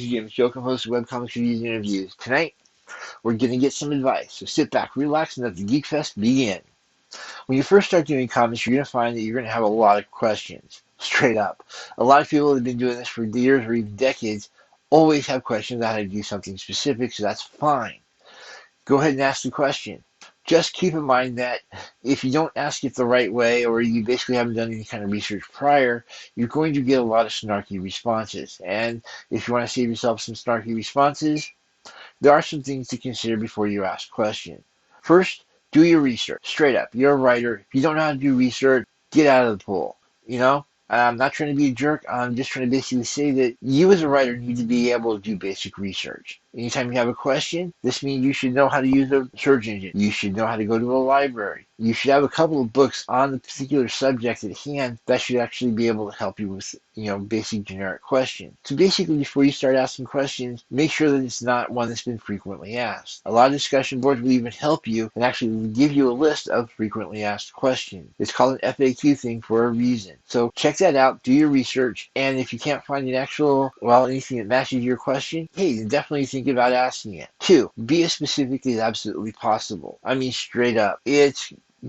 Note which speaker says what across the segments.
Speaker 1: Jim, Joke and host of Webcomics Reviews and Interviews. Tonight, we're going to get some advice, so sit back, relax, and let the Geek Fest begin. When you first start doing comics, you're going to find that you're going to have a lot of questions, straight up. A lot of people that have been doing this for years or even decades always have questions on how to do something specific, so that's fine. Go ahead and ask the question. Just keep in mind that if you don't ask it the right way, or you basically haven't done any kind of research prior, you're going to get a lot of snarky responses. And if you want to save yourself some snarky responses, there are some things to consider before you ask questions. First, do your research. Straight up, you're a writer. If you don't know how to do research, get out of the pool. I'm not trying to be a jerk. I'm just trying to basically say that you as a writer need to be able to do basic research. Anytime you have a question, this means you should know how to use a search engine. You should know how to go to a library. You should have a couple of books on the particular subject at hand that should actually be able to help you with, basic generic questions. So basically, before you start asking questions, make sure that it's not one that's been frequently asked. A lot of discussion boards will even help you and actually give you a list of frequently asked questions. It's called an FAQ thing for a reason. So check that out, do your research, and if you can't find anything that matches your question, hey, then definitely think about asking it. 2, be as specific as absolutely possible. I mean, straight up.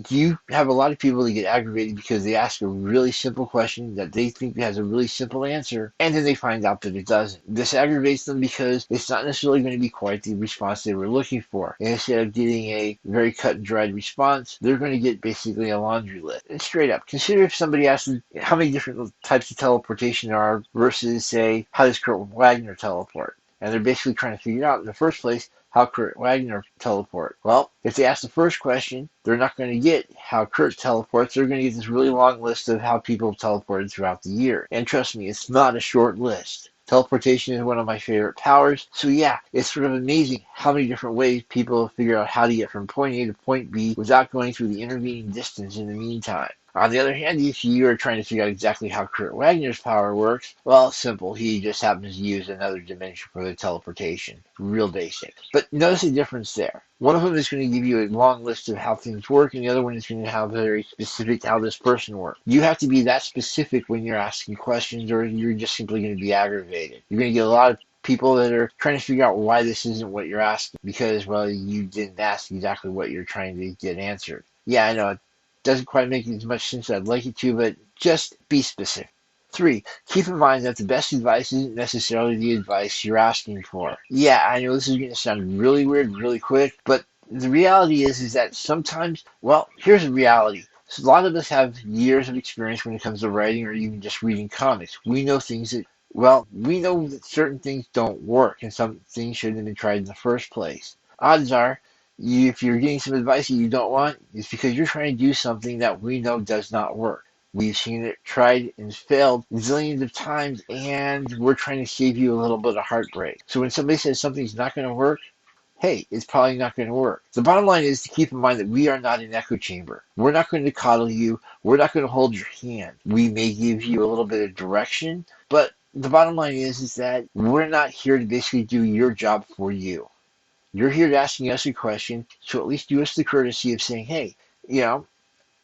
Speaker 1: You have a lot of people that get aggravated because they ask a really simple question that they think has a really simple answer, and then they find out that it doesn't. This aggravates them because it's not necessarily going to be quite the response they were looking for. And instead of getting a very cut and dried response, they're going to get basically a laundry list. And straight up, consider if somebody asks how many different types of teleportation there are versus, say, how does Kurt Wagner teleport? And they're basically trying to figure out in the first place how Kurt Wagner teleport. Well, if they ask the first question, they're not going to get how Kurt teleports. They're going to get this really long list of how people have teleported throughout the year. And trust me, it's not a short list. Teleportation is one of my favorite powers. So yeah, it's sort of amazing how many different ways people figure out how to get from point A to point B without going through the intervening distance in the meantime. On the other hand, if you are trying to figure out exactly how Kurt Wagner's power works, well, simple. He just happens to use another dimension for the teleportation. Real basic. But notice the difference there. One of them is going to give you a long list of how things work, and the other one is going to have very specific how this person works. You have to be that specific when you're asking questions, or you're just simply going to be aggravated. You're going to get a lot of people that are trying to figure out why this isn't what you're asking because, well, you didn't ask exactly what you're trying to get answered. Yeah, I know. Doesn't quite make as much sense as I'd like it to, but just be specific. 3, keep in mind that the best advice isn't necessarily the advice you're asking for. Yeah, I know this is going to sound really weird really quick, but the reality is that sometimes, well, here's the reality. So a lot of us have years of experience when it comes to writing or even just reading comics. We know we know that certain things don't work and some things shouldn't have been tried in the first place. Odds are, if you're getting some advice that you don't want, it's because you're trying to do something that we know does not work. We've seen it tried and failed zillions of times, and we're trying to save you a little bit of heartbreak. So when somebody says something's not going to work, hey, it's probably not going to work. The bottom line is to keep in mind that we are not an echo chamber. We're not going to coddle you. We're not going to hold your hand. We may give you a little bit of direction, but the bottom line is that we're not here to basically do your job for you. You're here to asking us a question, so at least do us the courtesy of saying, hey,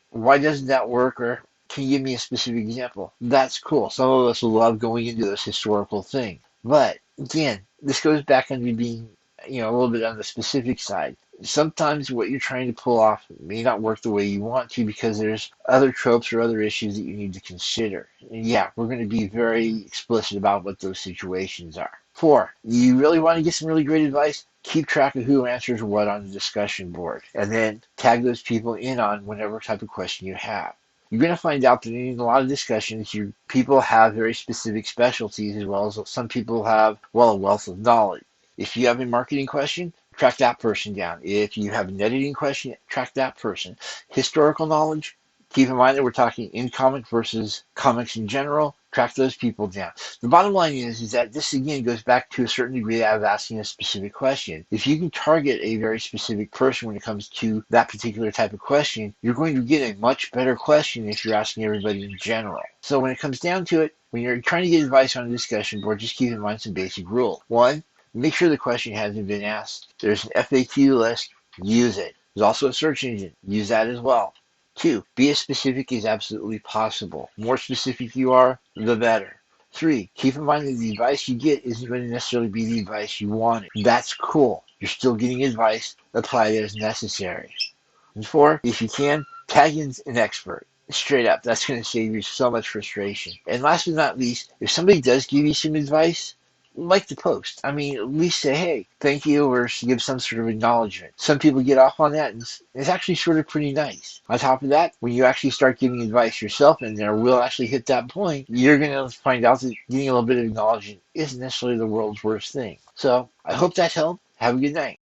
Speaker 1: why doesn't that work? Or can you give me a specific example? That's cool. Some of us will love going into those historical things. But again, this goes back into being, a little bit on the specific side. Sometimes what you're trying to pull off may not work the way you want to because there's other tropes or other issues that you need to consider. And yeah, we're going to be very explicit about what those situations are. 4, you really want to get some really great advice? Keep track of who answers what on the discussion board, and then tag those people in on whatever type of question you have. You're going to find out that in a lot of discussions, people have very specific specialties as well as some people have, a wealth of knowledge. If you have a marketing question, track that person down. If you have an editing question, track that person. Historical knowledge, keep in mind that we're talking in comic versus comics in general. Track those people down. The bottom line is that this again goes back to a certain degree of asking a specific question. If you can target a very specific person when it comes to that particular type of question, you're going to get a much better question if you're asking everybody in general. So when it comes down to it, when you're trying to get advice on a discussion board, just keep in mind some basic rules. 1, make sure the question hasn't been asked. There's an FAQ list, use it. There's also a search engine, use that as well. 2, be as specific as absolutely possible. The more specific you are, the better. 3, keep in mind that the advice you get isn't going to necessarily be the advice you wanted. That's cool. You're still getting advice. Apply it as necessary. And 4, if you can, tag in an expert. Straight up, that's going to save you so much frustration. And last but not least, if somebody does give you some advice, like the post. I mean, at least say, hey, thank you, or give some sort of acknowledgement. Some people get off on that, and it's actually sort of pretty nice. On top of that, when you actually start giving advice yourself, and there will actually hit that point, you're going to find out that getting a little bit of acknowledgement isn't necessarily the world's worst thing. So I hope that helped. Have a good night.